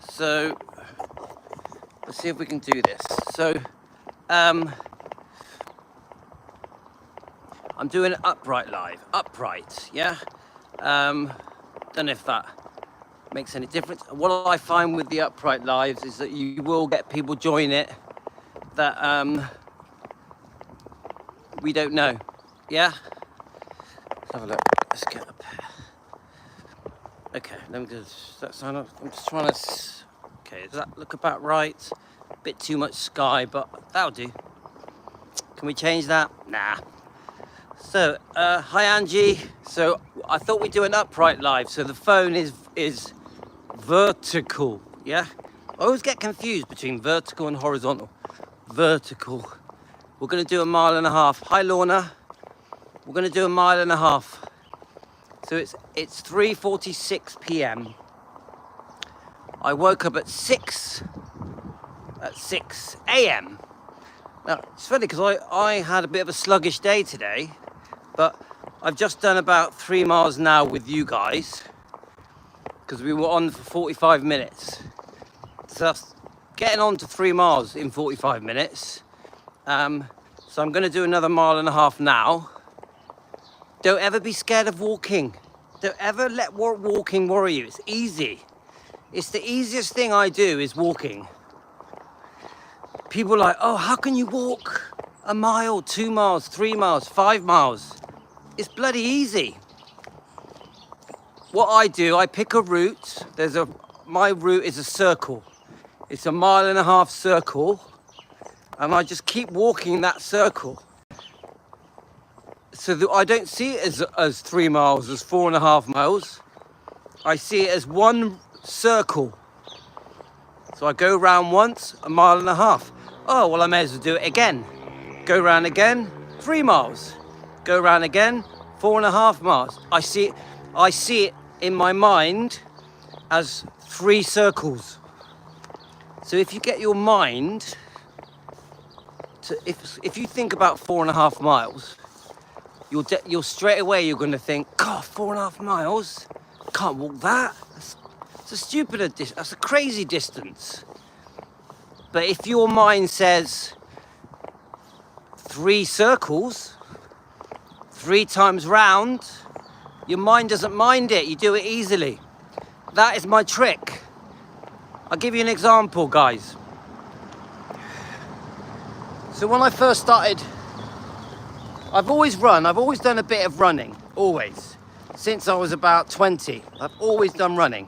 So let's see if we can do this. So I'm doing an upright live. Upright, yeah. Don't know if that makes any difference. What I find with the upright lives is that you will get people join it that we don't know. Yeah. Let's have a look. Let's get up here. Okay, let me just that sign up. I'm just trying to. Okay, does that look about right? Bit too much sky, but that'll do. Can we change that? Nah. So, hi Angie. So I thought we'd do an upright live. So the phone is vertical. Yeah. I always get confused between vertical and horizontal. Vertical. We're gonna do 1.5 miles. Hi Lorna. We're gonna do 1.5 miles. So it's 3:46 p.m. I woke up at 6 a.m. Now it's funny because I had a bit of a sluggish day today, but I've just done about 3 miles now with you guys because we were on for 45 minutes. So that's getting on to 3 miles in 45 minutes. So I'm going to do another 1.5 miles now. Don't ever be scared of walking. Don't ever let walking worry you. It's easy. It's the easiest thing I do is walking. People are like, oh, how can you walk 1 mile, 2 miles, 3 miles, 5 miles? It's bloody easy. What I do, I pick a route. My route is a circle. It's 1.5 miles circle. And I just keep walking that circle. So that I don't see it as 3 miles, as 4.5 miles. I see it as one circle. So I go round once, 1.5 miles. Oh, well, I may as well do it again. Go round again, 3 miles. Go round again, 4.5 miles. I see it in my mind as 3 circles. So if you get your mind to, if you think about 4.5 miles, you'll straight away you're going to think, God, 4.5 miles? Can't walk that. That's a crazy distance. But if your mind says 3 circles, 3 times round, your mind doesn't mind it. You do it easily. That is my trick. I'll give you an example, guys. So when I first started, I've always done a bit of running, always. Since I was about 20, I've always done running.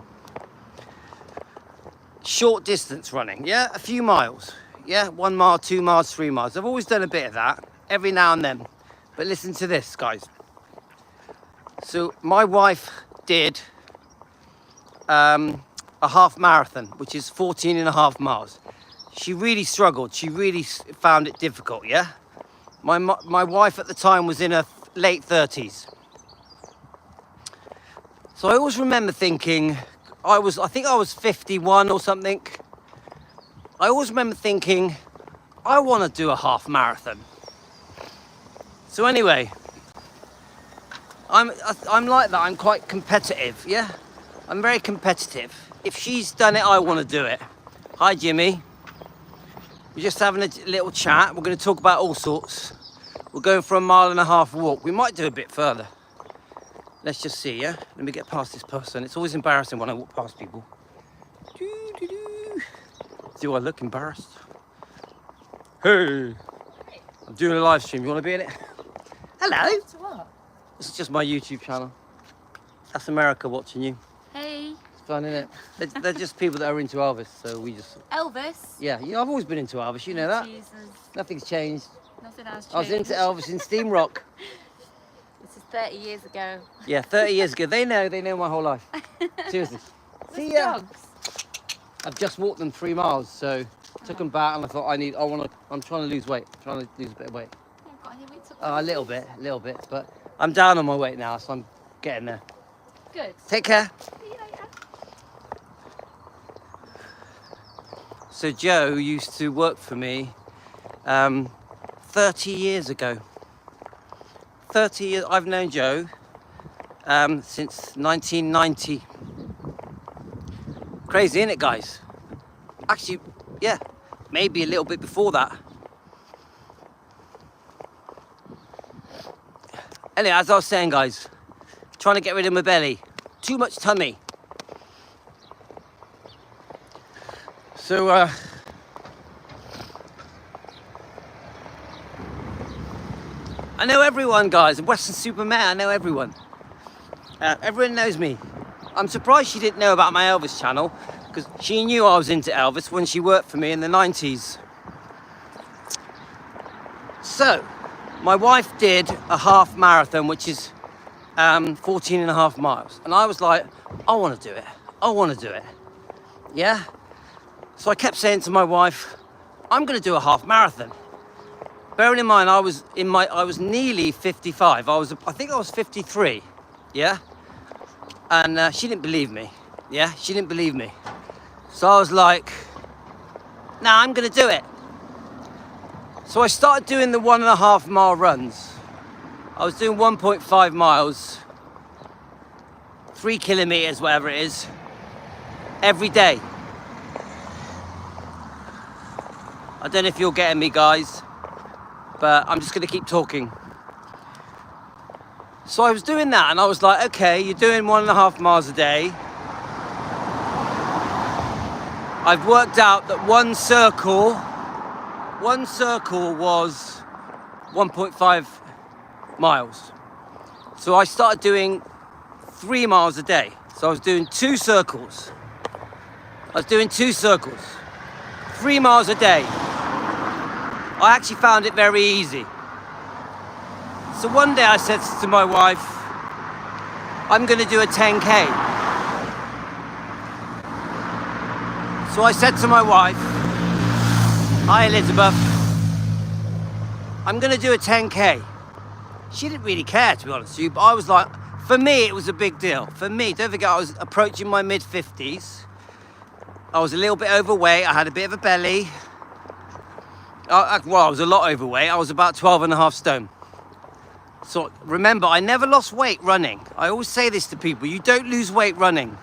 Short distance running, yeah, a few miles. Yeah, 1 mile, 2 miles, 3 miles. I've always done a bit of that, every now and then. But listen to this, guys. So my wife did a half marathon, which is 14.5 miles. She really struggled. She really found it difficult, yeah? My wife at the time was in her late 30s. So I always remember thinking, I think I was 51 or something. I always remember thinking, I want to do a half marathon. So anyway, I'm like that. I'm quite competitive, yeah? I'm very competitive. If she's done it, I want to do it. Hi, Jimmy. We're just having a little chat. We're going to talk about all sorts. We're going for 1.5 miles walk. We might do a bit further. Let's just see, yeah? Let me get past this person. It's always embarrassing when I walk past people. Do I look embarrassed? Hey! I'm doing a live stream. You want to be in it? Hello! To what? This is just my YouTube channel. That's America watching you. Hey. It's fun, isn't it? They're just people that are into Elvis, so we just... Elvis? Yeah, I've always been into Elvis, you know that? Jesus. Nothing's changed. Nothing has changed. I was into Elvis in Steam Rock. This is 30 years ago. Yeah, 30 years ago. They know my whole life. Seriously. See ya. Dogs? I've just walked them 3 miles, so took them back, and I thought I'm trying to lose weight. I'm trying to lose a bit of weight. You haven't got any weight to A little bit, but I'm down on my weight now, so I'm getting there. Good. Take care. See you later. So Joe used to work for me 30 years ago. 30 years, I've known Joe since 1990. Crazy, isn't it, guys? Actually, yeah, maybe a little bit before that. Anyway, as I was saying, guys, trying to get rid of my belly. Too much tummy. So, I know everyone, guys. Western Superman, I know everyone. Everyone knows me. I'm surprised she didn't know about my Elvis channel, because she knew I was into Elvis when she worked for me in the 90s. So, my wife did a half marathon, which is 14 and a half miles. And I was like, I want to do it. I want to do it. Yeah? So I kept saying to my wife, I'm going to do a half marathon. Bearing in mind, I was nearly 55. I think I was 53. Yeah? And she didn't believe me. Yeah? She didn't believe me. So I was like, nah, I'm going to do it. So I started doing the 1.5 mile runs. I was doing 1.5 miles, 3 kilometers, whatever it is, every day. I don't know if you're getting me, guys, but I'm just going to keep talking. So I was doing that, and I was like, okay, you're doing 1.5 miles a day. I've worked out that one circle was 1.5 miles. So I started doing 3 miles a day. So I was doing 2 circles. 3 miles a day. I actually found it very easy. So one day I said to my wife, I'm going to do a 10K. So I said to my wife, hi Elizabeth, I'm going to do a 10K. She didn't really care, to be honest with you, but I was like, for me, it was a big deal. For me, don't forget, I was approaching my mid-50s. I was a little bit overweight. I had a bit of a belly. I was a lot overweight. I was about 12.5 stone. So remember, I never lost weight running. I always say this to people. You don't lose weight running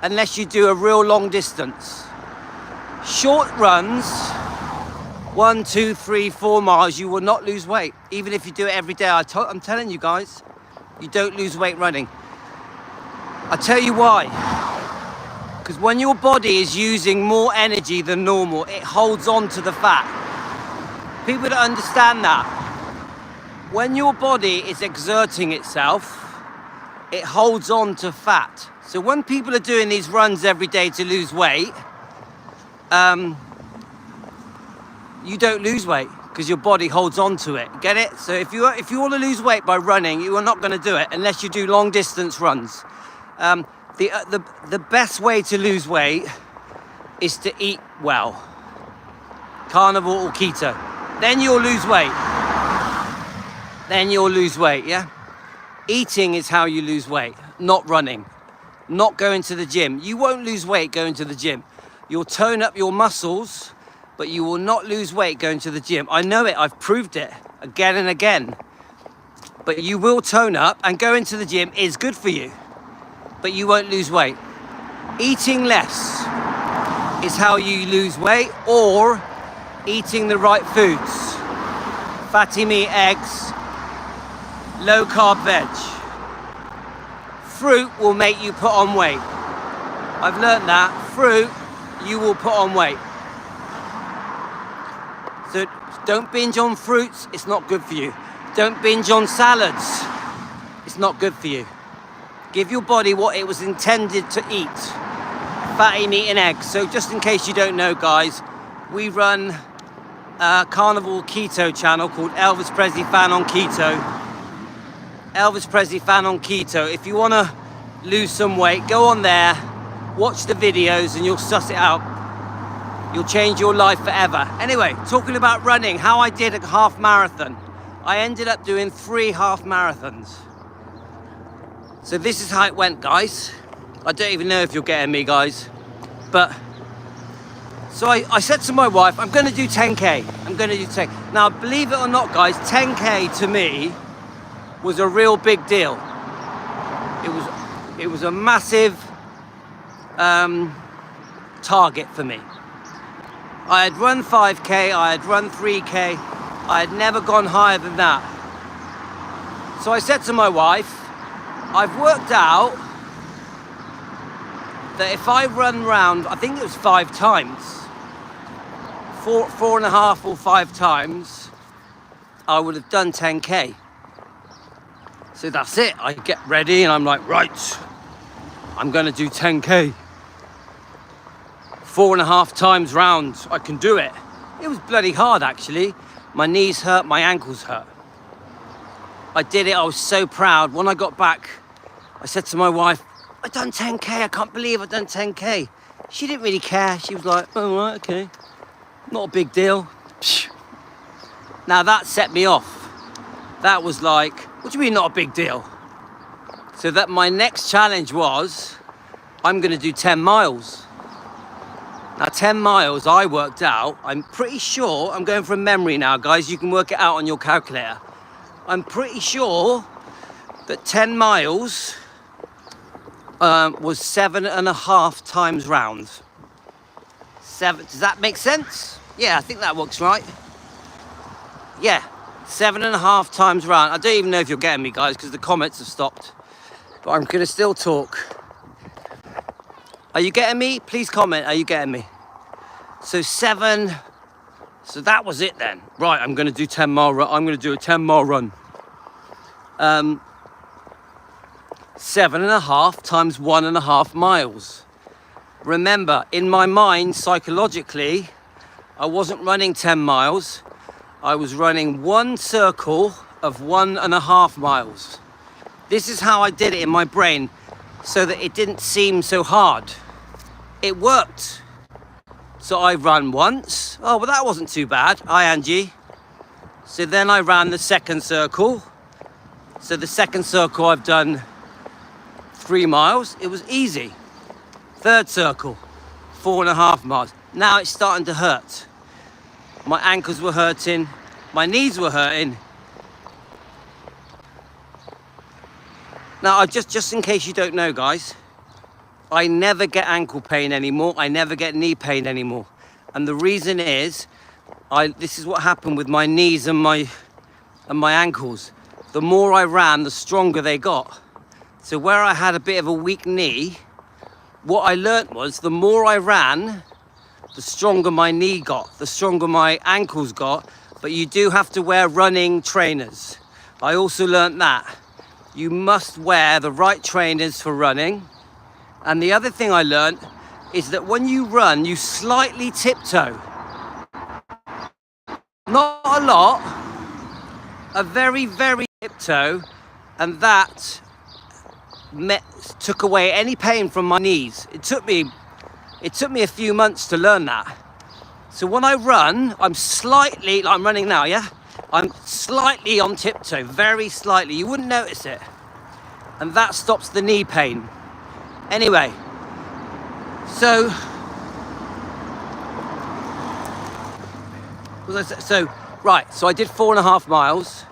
unless you do a real long distance. Short runs, 1, 2, 3, 4 miles, you will not lose weight. Even if you do it every day. I'm telling you guys, you don't lose weight running. I'll tell you why. Because when your body is using more energy than normal, it holds on to the fat. People don't understand that. When your body is exerting itself, it holds on to fat. So when people are doing these runs every day to lose weight, you don't lose weight because your body holds on to it. Get it? So if you want to lose weight by running, you are not going to do it unless you do long distance runs. The best way to lose weight is to eat well, carnivore or keto. Then you'll lose weight. Yeah? Eating is how you lose weight, not running, not going to the gym. You won't lose weight going to the gym. You'll tone up your muscles, but you will not lose weight going to the gym. I know it, I've proved it again and again. But you will tone up, and going to the gym is good for you, but you won't lose weight. Eating less is how you lose weight, or eating the right foods. Fatty meat, eggs, low carb veg. Fruit will make you put on weight. I've learned that. Fruit, you will put on weight. So don't binge on fruits, it's not good for you. Don't binge on salads, it's not good for you. Give your body what it was intended to eat. Fatty meat and eggs. So just in case you don't know, guys, we run a carnivore keto channel called Elvis Presley Fan on Keto. Elvis Presley Fan on Keto. If you want to lose some weight, go on there, watch the videos, and you'll suss it out. You'll change your life forever. Anyway, talking about running, how I did a half marathon. I ended up doing 3 half marathons. So this is how it went, guys. I don't even know if you're getting me, guys. But, so I said to my wife, I'm going to do 10K. I'm going to do 10. Now, believe it or not, guys, 10K to me was a real big deal. It was a massive target for me. I had run 5K, I had run 3K, I had never gone higher than that. So I said to my wife, I've worked out that if I run round, I think it was 5 times, 4.5 or 5 times, I would have done 10K. So that's it. I get ready and I'm like, right, I'm gonna do 10K. 4.5 times round, I can do it. It was bloody hard actually. My knees hurt, my ankles hurt. I did it, I was so proud. When I got back, I said to my wife, I've done 10K, I can't believe I've done 10K. She didn't really care. She was like, oh, right, okay. Not a big deal. Psh. Now that set me off. That was like, what do you mean not a big deal? So that my next challenge was, I'm gonna do 10 miles. Now 10 miles, I worked out, I'm pretty sure, I'm going from memory now, guys, you can work it out on your calculator. I'm pretty sure that 10 miles was 7.5 times round. Does that make sense? Yeah, I think that works right. Yeah, 7.5 times round. I don't even know if you're getting me, guys, because the comments have stopped. But I'm gonna still talk. Are you getting me? Please comment, are you getting me? So so that was it then. Right, I'm gonna do 10 mile run. I'm gonna do a 10 mile run. 7.5 times 1.5 miles. Remember, in my mind, psychologically, I wasn't running 10 miles. I was running one circle of 1.5 miles. This is how I did it in my brain so that it didn't seem so hard. It worked. So I ran once. Oh, well, that wasn't too bad. Hi, Angie. So then I ran the second circle. So the second circle I've done 3 miles. It was easy. Third circle, 4.5 miles. Now it's starting to hurt. My ankles were hurting. My knees were hurting. Now, just in case you don't know, guys, I never get ankle pain anymore. I never get knee pain anymore. And the reason is, this is what happened with my knees and my ankles. The more I ran, the stronger they got. So where I had a bit of a weak knee, what I learnt was the more I ran, the stronger my knee got, the stronger my ankles got. But you do have to wear running trainers. I also learnt that. You must wear the right trainers for running. And the other thing I learnt is that when you run, you slightly tiptoe. Not a lot, a very, very tiptoe, and that took away any pain from my knees. It took me a few months to learn that. So when I run, I'm running now, yeah? I'm slightly on tiptoe, very slightly. You wouldn't notice it. And that stops the knee pain. Anyway, so I did 4.5 miles.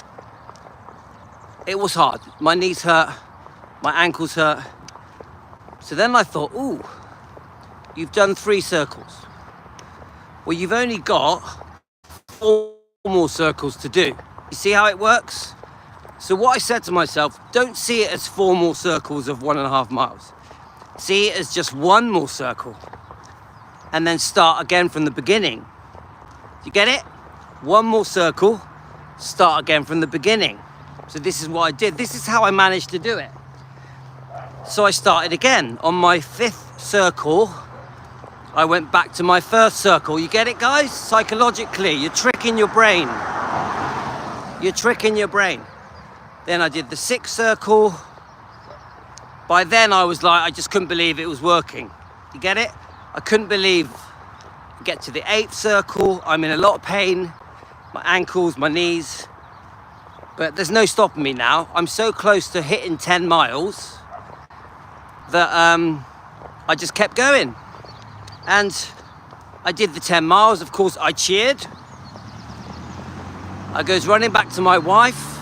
It was hard. My knees hurt, my ankles hurt. So then I thought, ooh, you've done 3 circles. Well, you've only got 4 more circles to do. You see how it works? So what I said to myself, don't see it as 4 more circles of 1.5 miles. See it as just 1 more circle. And then start again from the beginning. You get it? 1 more circle, start again from the beginning. So this is what I did. This is how I managed to do it. So I started again. On my 5th circle, I went back to my 1st circle. You get it, guys? Psychologically, you're tricking your brain. You're tricking your brain. Then I did the 6th circle. By then I was like, I just couldn't believe it was working. You get it? I couldn't believe. Get to the 8th circle, I'm in a lot of pain. My ankles, my knees. But there's no stopping me now. I'm so close to hitting 10 miles that I just kept going. And I did the 10 miles. Of course, I cheered. I goes running back to my wife.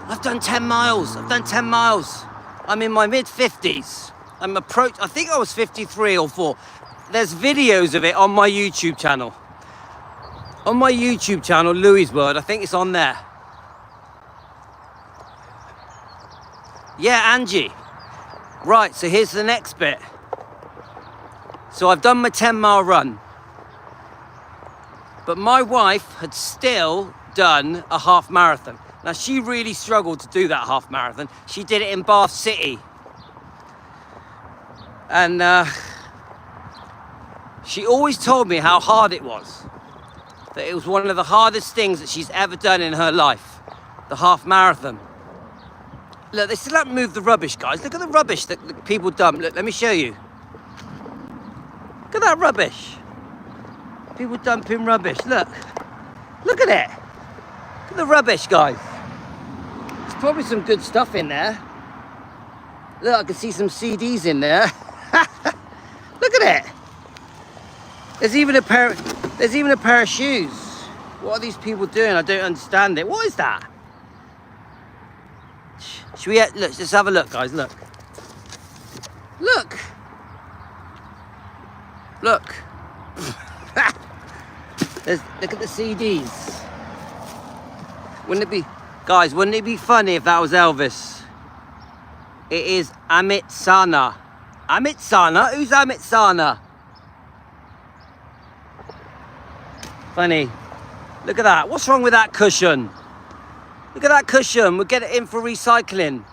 I've done 10 miles. I've done 10 miles. I'm in my mid-50s. I think I was 53 or 4. there's videos of it on my YouTube channel. On my YouTube channel, Louis World, I think it's on there. Yeah, Angie. Right, so here's the next bit. So I've done my 10-mile run. But my wife had still done a half marathon. Now, she really struggled to do that half marathon. She did it in Bath City. And she always told me how hard it was. That it was one of the hardest things that she's ever done in her life. The half marathon. Look, they still haven't moved the rubbish, guys. Look at the rubbish that people dump. Look, let me show you. Look at that rubbish. People dumping rubbish. Look. Look at it. Look at the rubbish, guys. There's probably some good stuff in there. Look, I can see some CDs in there. Look at it. There's even a pair of shoes. What are these people doing? I don't understand it. What is that? Should we look, let's have a look, guys. Look. Look. Look. Look at the CDs. Wouldn't it be, guys, wouldn't it be funny if that was Elvis? It is Amit Sana. Amit Sana? Who's Amit Sana? Funny. Look at that. What's wrong with that cushion? Look at that cushion. We'll get it in for recycling.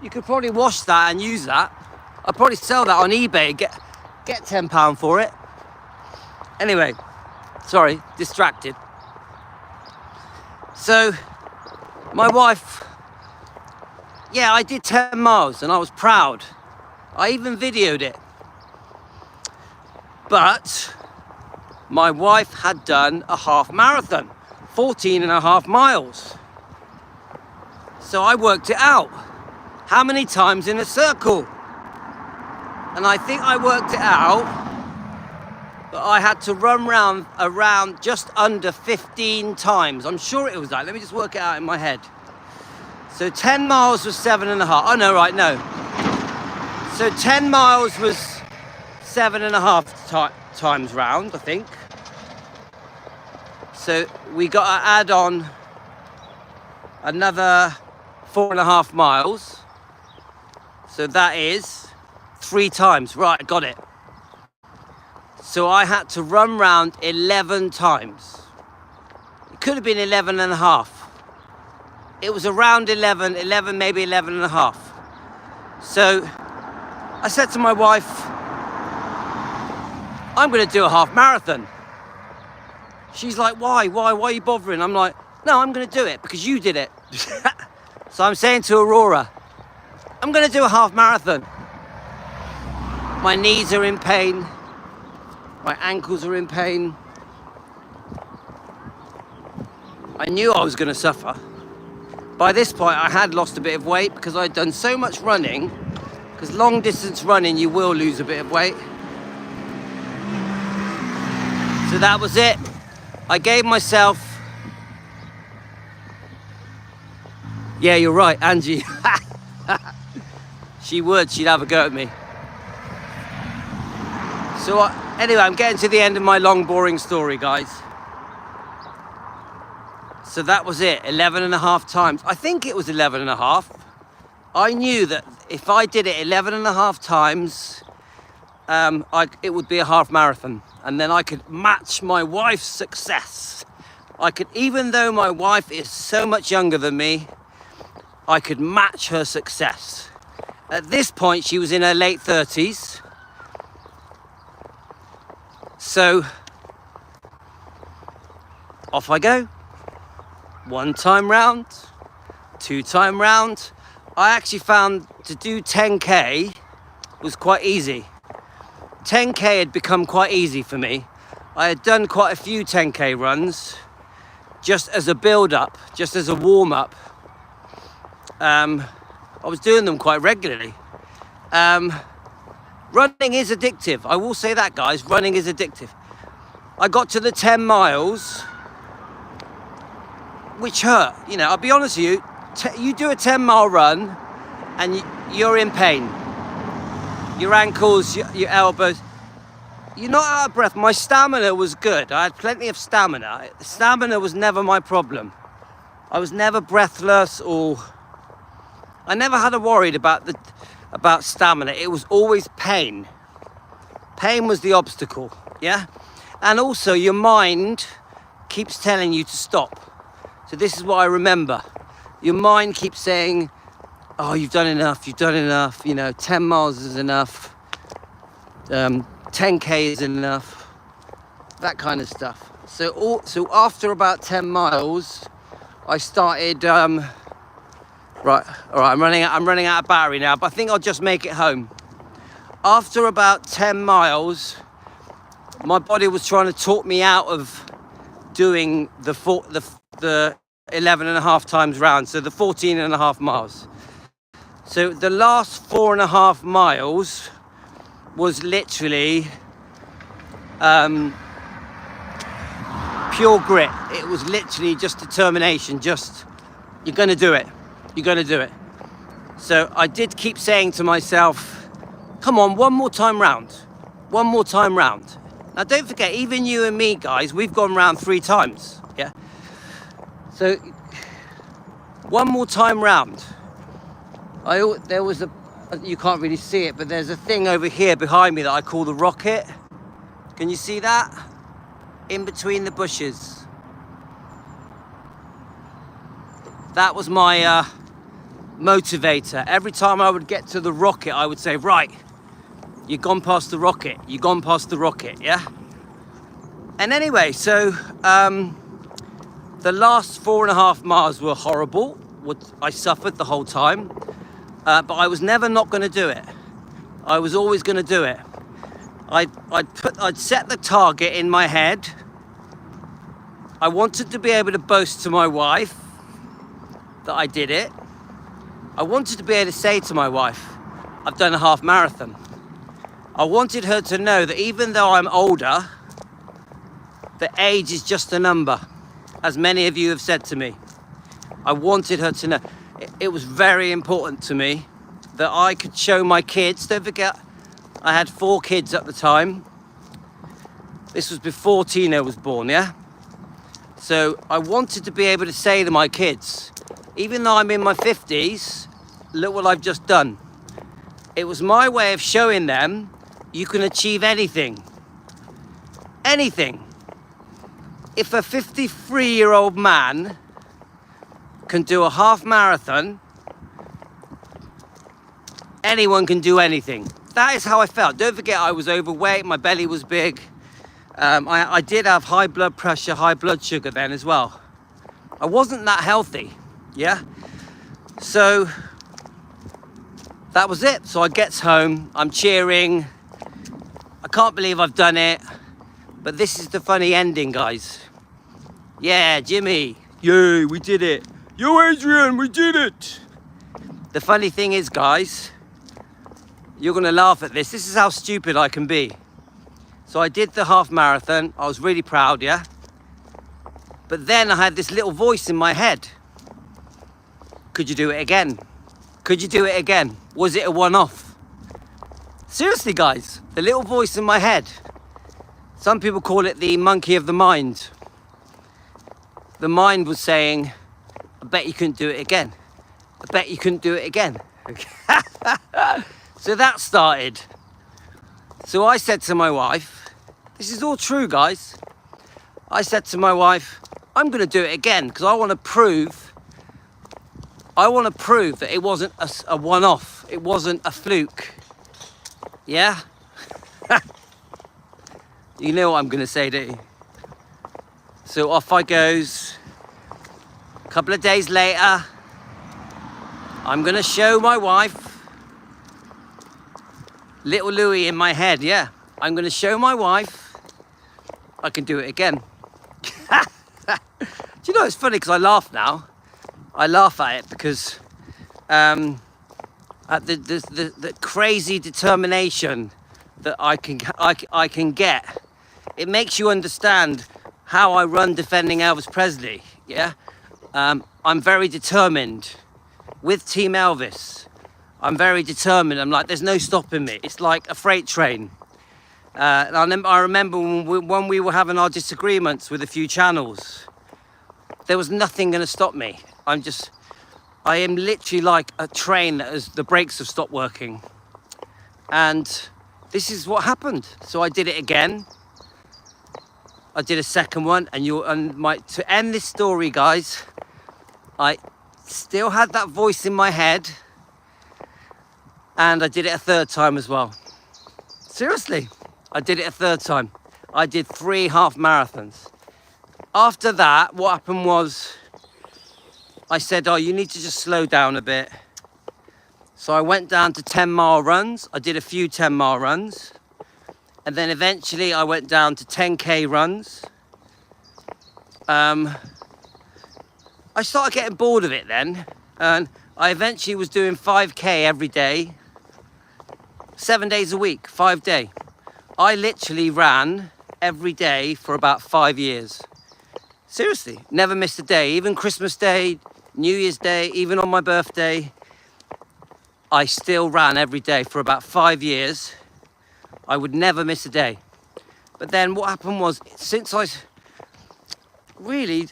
You could probably wash that and use that. I'll probably sell that on eBay. Get £10 for it. Anyway, sorry, distracted. So, my wife, yeah, I did 10 miles and I was proud. I even videoed it. But my wife had done a half marathon, 14.5 miles. So I worked it out. How many times in a circle? And I think I worked it out. But I had to run around just under 15 times. I'm sure it was that. Let me just work it out in my head. So 10 miles was 7.5. Oh, no, right, no. So 10 miles was 7.5 times round, I think. So we got to add on another 4.5 miles. So that is 3 times. Right, got it. So I had to run round 11 times. It could have been 11.5. It was around 11, maybe 11.5. So I said to my wife, I'm going to do a half marathon. She's like, why are you bothering? I'm like, no, I'm going to do it because you did it. So I'm saying to Aurora, I'm going to do a half marathon. My knees are in pain. My ankles are in pain. I knew I was going to suffer. By this point, I had lost a bit of weight because I'd done so much running. Because long distance running, you will lose a bit of weight. So that was it. I gave myself... Yeah, you're right, Angie. She would. She'd have a go at me. So anyway, I'm getting to the end of my long, boring story, guys. So that was it, 11.5 times. I think it was 11.5. I knew that if I did it 11.5 times, it would be a half marathon. And then I could match my wife's success. I could, even though my wife is so much younger than me, I could match her success. At this point, she was in her late 30s. So, off I go. 1 time round, 2 time round. I actually found to do 10K was quite easy. 10K had become quite easy for me. I had done quite a few 10K runs just as a build-up, just as a warm-up. I was doing them quite regularly. Running is addictive. I will say that, guys. Running is addictive. I got to the 10 miles, which hurt. You know, I'll be honest with you. You do a 10-mile run, and you're in pain. your ankles, your elbows. You're not out of breath. My stamina was good. I had plenty of stamina. Stamina was never my problem. I was never breathless, or I never had a worried about stamina. It was always pain. Pain was the obstacle, yeah? And also your mind keeps telling you to stop. So this is what I remember. Your mind keeps saying, oh, you've done enough, you know, 10 miles is enough, 10k is enough, that kind of stuff. So after about 10 miles, I started, right, all right, I'm running out of battery now, but I think I'll just make it home. After about 10 miles, my body was trying to talk me out of doing the 11 and a half times round, so the 14 and a half miles. So the last 4.5 miles was literally pure grit. It was literally just determination, just, you're gonna do it, you're gonna do it. So I did keep saying to myself, come on, one more time round. Now don't forget, even you and me, guys, we've gone round 3 times, yeah? So, one more time round. There was you can't really see it, but there's a thing over here behind me that I call the rocket. Can you see that? In between the bushes. That was my motivator. Every time I would get to the rocket, I would say, right, you've gone past the rocket, yeah? And anyway, so the last 4.5 miles were horrible. I suffered the whole time, but I was never not going to do it. I was always going to do it. I'd set the target in my head. I wanted to be able to boast to my wife that I did it. I wanted to be able to say to my wife, I've done a half marathon. I wanted her to know that even though I'm older, the age is just a number, as many of you have said to me. I wanted her to know. It was very important to me that I could show my kids. Don't forget, I had 4 kids at the time. This was before Tino was born, yeah? So I wanted to be able to say to my kids, even though I'm in my 50s, look what I've just done. It was my way of showing them you can achieve anything. Anything. If a 53-year-old man can do a half marathon, anyone can do anything. That is how I felt. Don't forget, I was overweight, my belly was big. I did have high blood pressure, high blood sugar then as well. I wasn't that healthy, yeah? So that was it. So I gets home, I'm cheering. I can't believe I've done it. But this is the funny ending, guys. Yeah, Jimmy. Yay, we did it. Yo, Adrian, we did it. The funny thing is, guys, you're going to laugh at this. This is how stupid I can be. So I did the half marathon. I was really proud, yeah? But then I had this little voice in my head. Could you do it again? Could you do it again? Was it a one-off? Seriously, guys, the little voice in my head. Some people call it the monkey of the mind. The mind was saying, I bet you couldn't do it again. I bet you couldn't do it again. So that started. So I said to my wife, this is all true, guys. I said to my wife, I'm going to do it again because I want to prove that it wasn't a one-off. It wasn't a fluke. Yeah? You know what I'm going to say, don't you? So off I goes. A couple of days later, I'm going to show my wife. Little Louis in my head, yeah. I'm going to show my wife I can do it again. Do you know, it's funny because I laugh now. I laugh at it because at the crazy determination that I can get. It makes you understand how I run defending Elvis Presley, yeah? I'm very determined with Team Elvis. I'm very determined. I'm like, there's no stopping me. It's like a freight train. And I remember when we were having our disagreements with a few channels, there was nothing going to stop me. I am literally like a train that the brakes have stopped working. And this is what happened. So I did it again. I did a second one, to end this story, guys, I still had that voice in my head, and I did it a third time as well. Seriously, I did it a third time. I did 3 half marathons. After that, what happened was, I said, oh, you need to just slow down a bit. So I went down to 10-mile runs. I did a few 10-mile runs. And then eventually I went down to 10K runs. I started getting bored of it then. And I eventually was doing 5K every day, 7 days a week, 5 day. I literally ran every day for about 5 years. Seriously, never missed a day. Even Christmas Day, New Year's Day, even on my birthday, I still ran every day for about 5 years. I would never miss a day. But then what happened was, since I really,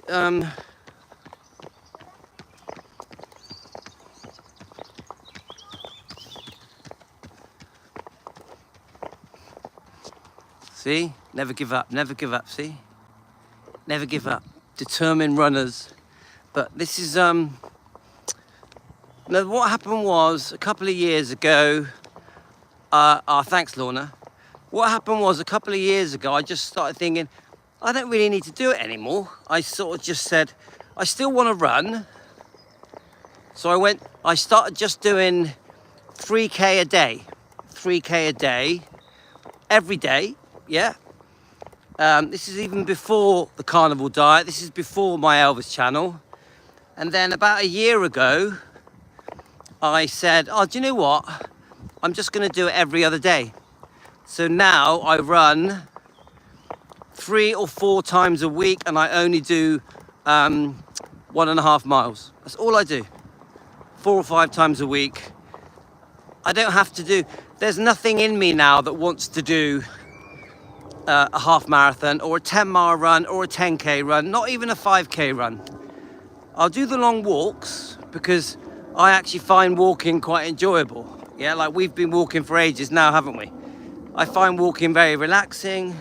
see, never give up, see? Never give up, determined runners. But this is, now what happened was, a couple of years ago, thanks Lorna. What happened was, a couple of years ago, I just started thinking, I don't really need to do it anymore. I sort of just said, I still want to run. So I started just doing 3K a day. 3K a day, every day, yeah. This is even before the carnivore diet. This is before my Elvis channel. And then about a year ago, I said, oh, do you know what? I'm just going to do it every other day. So now I run 3 or 4 times a week, and I only do 1.5 miles. That's all I do. 4 or 5 times a week. I don't have to do, there's nothing in me now that wants to do a half marathon or a 10-mile run or a 10K run, not even a 5K run. I'll do the long walks because I actually find walking quite enjoyable. Yeah, like we've been walking for ages now, haven't we? I find walking very relaxing.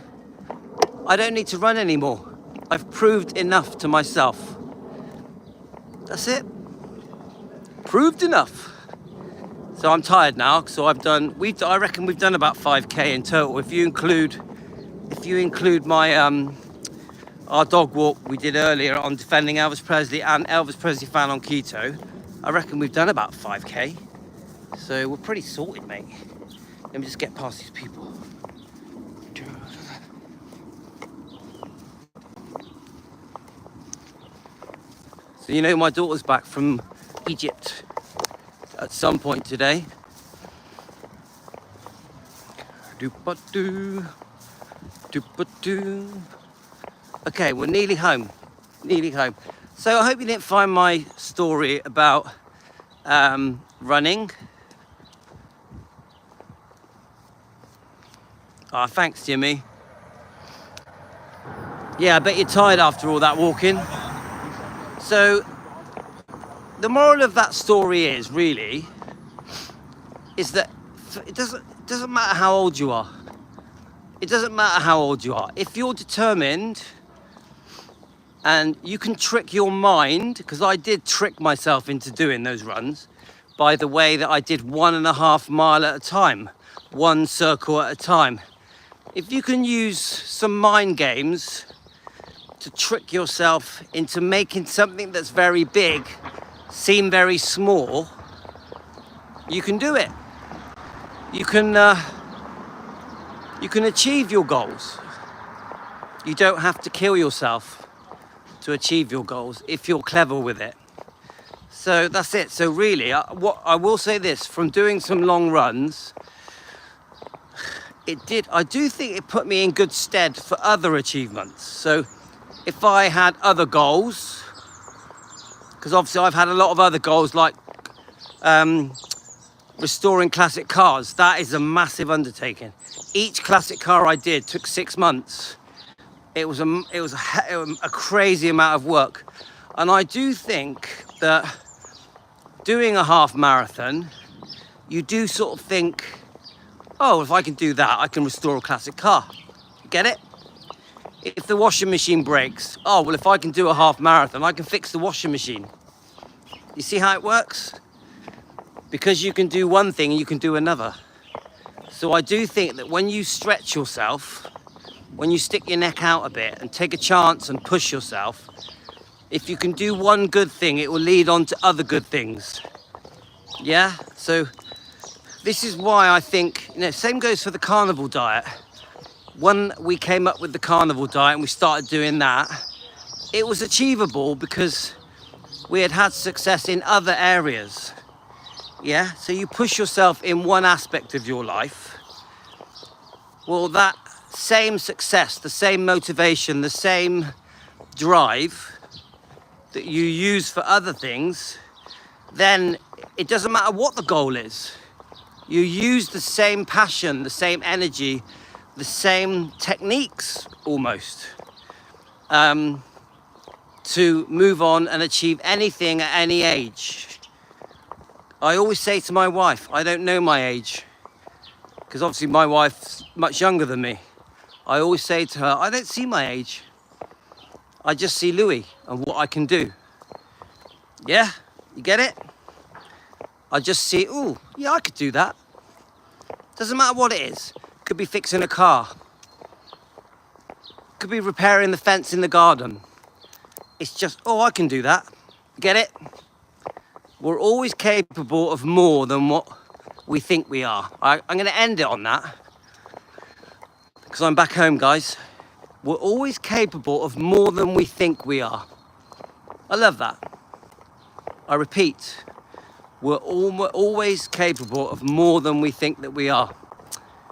I don't need to run anymore. I've proved enough to myself. That's it. Proved enough. So I'm tired now. So I reckon we've done about 5K in total. If you include my our dog walk we did earlier on defending Elvis Presley and Elvis Presley fan on keto, I reckon we've done about 5K. So we're pretty sorted, mate. Let me just get past these people. So you know my daughter's back from Egypt at some point today. Doop-a-doo. Doop-a-doo. Okay, we're nearly home. Nearly home. So I hope you didn't find my story about running. Ah, thanks, Jimmy. Yeah, I bet you're tired after all that walking. So the moral of that story is that it doesn't matter how old you are. It doesn't matter how old you are. If you're determined and you can trick your mind, because I did trick myself into doing those runs by the way that I did 1.5 mile at a time, 1 circle at a time. If you can use some mind games to trick yourself into making something that's very big seem very small, you can do it. You can achieve your goals. You don't have to kill yourself to achieve your goals if you're clever with it. So that's it. So really, what I will say this, from doing some long runs, I do think it put me in good stead for other achievements. So if I had other goals, because obviously I've had a lot of other goals like restoring classic cars, that is a massive undertaking. Each classic car I did took 6 months. It was a crazy amount of work. And I do think that doing a half marathon, you do sort of think, oh, if I can do that, I can restore a classic car. Get it? If the washing machine breaks, oh, well, if I can do a half marathon, I can fix the washing machine. You see how it works? Because you can do one thing and you can do another. So I do think that when you stretch yourself, when you stick your neck out a bit and take a chance and push yourself, if you can do one good thing, it will lead on to other good things. Yeah? So this is why I think, same goes for the carnivore diet. When we came up with the carnivore diet and we started doing that, it was achievable because we had had success in other areas. Yeah? So you push yourself in one aspect of your life. Well, that same success, the same motivation, the same drive that you use for other things, then it doesn't matter what the goal is. You use the same passion, the same energy, the same techniques almost to move on and achieve anything at any age. I always say to my wife, I don't know my age, because obviously my wife's much younger than me. I always say to her, I don't see my age. I just see Louis and what I can do. Yeah, you get it? I just see, oh, yeah, I could do that. Doesn't matter what it is. Could be fixing a car. Could be repairing the fence in the garden. It's just, oh, I can do that. Get it? We're always capable of more than what we think we are. I'm going to end it on that, because I'm back home, guys. We're always capable of more than we think we are. I love that. I repeat, we're always capable of more than we think that we are.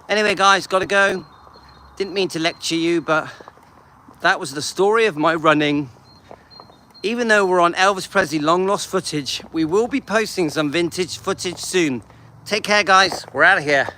Anyway, guys, gotta go. Didn't mean to lecture you, but that was the story of my running. Even though we're on Elvis Presley long lost footage, we will be posting some vintage footage soon. Take care, guys. We're out of here.